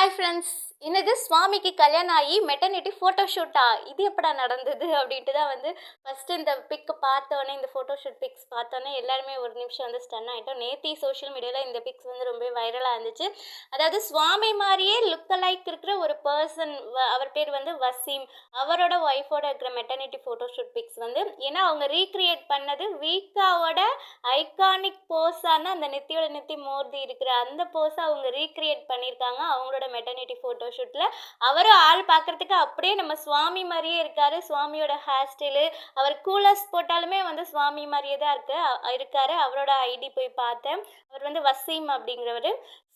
Hi friends, என்னது சுவாமிக்கு கல்யாணம் ஆகி மெட்டர்னிட்டி ஃபோட்டோ ஷூட்டா? இது எப்படா நடந்தது அப்படின்ட்டு தான் வந்து ஃபஸ்ட்டு இந்த பிக்கு பார்த்தோன்னே, இந்த ஃபோட்டோ ஷூட் பிக்ஸ் பார்த்தோன்னே எல்லாருமே ஒரு நிமிஷம் வந்து ஸ்டன் ஆகிட்டோம். நேத்தி சோஷியல் மீடியாவில் இந்த பிக்ஸ் வந்து ரொம்ப வைரலாக இருந்துச்சு. அதாவது சுவாமி மாதிரியே லுக் அலைக் இருக்கிற ஒரு பர்சன், அவர் பேர் வந்து வசீம். அவரோட ஒய்ஃபோட இருக்கிற மெட்டர்னிட்டி ஃபோட்டோ ஷூட் பிக்ஸ் வந்து ஏன்னா அவங்க ரீக்ரியேட் பண்ணது வீக்காவோட ஐகானிக் போஸான அந்த நெத்தியோட நெத்தி மோதி இருக்கிற அந்த போஸை அவங்க ரீக்ரியேட் பண்ணியிருக்காங்க அவங்களோட மெட்டர்னிட்டி ஃபோட்டோ ஷூட்டில். அவரும் ஆள் பார்க்குறதுக்கு அப்படியே நம்ம சுவாமி மாதிரியே இருக்கார். சுவாமியோட ஹேர் ஸ்டைலு, அவர் கூலர்ஸ் போட்டாலுமே வந்து சுவாமி மாதிரியே தான் இருக்கார். அவரோட ஐடி போய் பார்த்தேன். அவர் வந்து வசீம் அப்படிங்கிறவர்.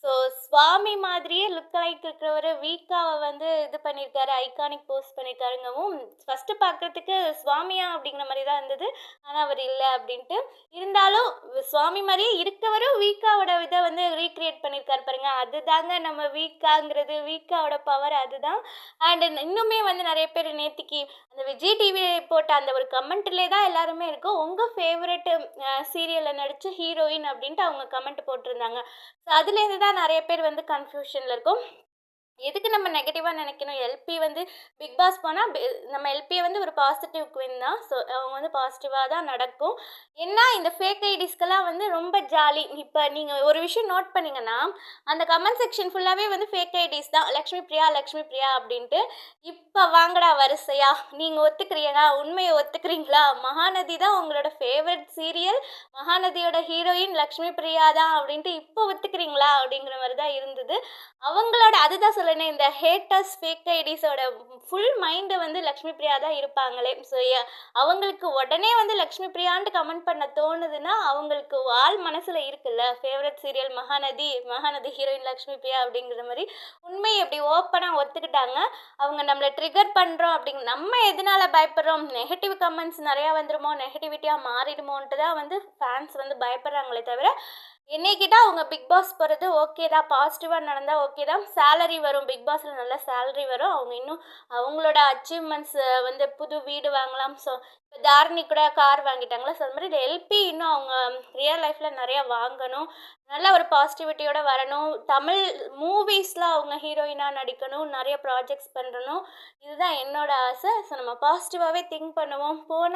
ஸோ சுவாமி மாதிரியே லுக் லைக் இருக்கிறவர் வீக்காவை வந்து இது பண்ணியிருக்காரு, ஐகானிக் போஸ்ட் பண்ணியிருக்காருங்கவும் ஃபஸ்ட்டு பார்க்குறதுக்கு சுவாமியா அப்படிங்கிற மாதிரி தான் இருந்தது. ஆனால் அவர் இல்லை அப்படின்ட்டு இருந்தாலும் சுவாமி மாதிரியே இருக்கவரும் வீக்காவோட இதை வந்து ரீக்ரியேட் பண்ணியிருக்காரு பாருங்க. அதுதாங்க நம்ம வீக்காங்கிறது, வீக்காவோட பவர் அதுதான். அண்ட் இன்னுமே வந்து நிறைய பேர் நேத்திக்கு அந்த விஜய் டிவி போட்ட அந்த ஒரு கமெண்ட்லேயே தான் எல்லாருமே இருக்கும், உங்கள் ஃபேவரெட்டு சீரியலில் நடித்த ஹீரோயின் அப்படின்ட்டு அவங்க கமெண்ட் போட்டிருந்தாங்க. ஸோ அதுலேருந்து தான் நிறைய பேர் வந்து கன்ஃபியூஷனில் இருக்கும். எதுக்கு நம்ம நெகட்டிவாக நினைக்கணும்? எல்பி வந்து பிக் பாஸ் போனால் நம்ம எல்பியை வந்து ஒரு பாசிட்டிவ் குவின் தான். ஸோ அவங்க வந்து பாசிட்டிவாக தான் நடக்கும். ஏன்னா இந்த ஃபேக் ஐடிஸ்க்கெல்லாம் வந்து ரொம்ப ஜாலி. இப்போ நீங்கள் ஒரு விஷயம் நோட் பண்ணிங்கன்னா, அந்த கமெண்ட் செக்ஷன் ஃபுல்லாகவே வந்து ஃபேக் ஐடிஸ் தான். லக்ஷ்மி பிரியா லக்ஷ்மி பிரியா அப்படின்ட்டு. இப்போ வாங்கடா வரிசையா, நீங்கள் ஒத்துக்கிறீங்களா? உண்மையை ஒத்துக்கிறீங்களா? மகாநதி தான் உங்களோட ஃபேவரட் சீரியல், மகாநதியோட ஹீரோயின் லக்ஷ்மி பிரியா தான் அப்படின்ட்டு இப்போ ஒத்துக்கிறீங்களா அப்படிங்கிற மாதிரி தான் இருந்தது அவங்களோட. அதுதான் சொல்லுனேன், இந்த ஹேட்டர்ஸ் ஃபேக் ஐடிஸோட ஃபுல் மைண்டு வந்து லக்ஷ்மி பிரியா தான் இருப்பாங்களே. ஸோ அவங்களுக்கு உடனே வந்து லக்ஷ்மி பிரியான்ட்டு கமெண்ட் பண்ண தோணுதுன்னா அவங்களுக்கு ஆள் மனசில் இருக்குல்ல, favourite serial Mahanadi, Mahanadi heroine Lakshmi Priya அப்படிங்கிற மாதிரி உண்மையை எப்படி ஓப்பனாக ஒத்துக்கிட்டாங்க. அவங்க நம்மளை ட்ரிகர் பண்ணுறோம் அப்படிங்க, நம்ம எதனால் பயப்படுறோம்? நெகட்டிவ் கமெண்ட்ஸ் நிறையா வந்துடுமோ, நெகட்டிவிட்டியாக மாறிடுமோன்ட்டு தான் வந்து ஃபேன்ஸ் வந்து பயப்படுறாங்களே தவிர, என்னைக்கிட்ட அவங்க பிக் பாஸ் போகிறது ஓகே தான், பாசிட்டிவாக நடந்தால் ஓகே தான். சேலரி வரும், பிக் பாஸில் நல்ல சேலரி வரும். அவங்க இன்னும் அவங்களோட அச்சீவ்மெண்ட்ஸ் வந்து புது வீடு வாங்கலாம். ஸோ இப்போ தாரணி கூட கார் வாங்கிட்டாங்களா. ஸோ அது மாதிரி எல்பி இன்னும் அவங்க ரியல் லைஃப்பில் நிறையா வாங்கணும், நல்ல ஒரு பாசிட்டிவிட்டியோடு வரணும். தமிழ் மூவிஸில் அவங்க ஹீரோயினாக நடிக்கணும், நிறைய ப்ராஜெக்ட்ஸ் பண்ணணும். இதுதான் என்னோட ஆசை. ஸோ நம்ம பாசிட்டிவாகவே திங்க் பண்ணுவோம். போன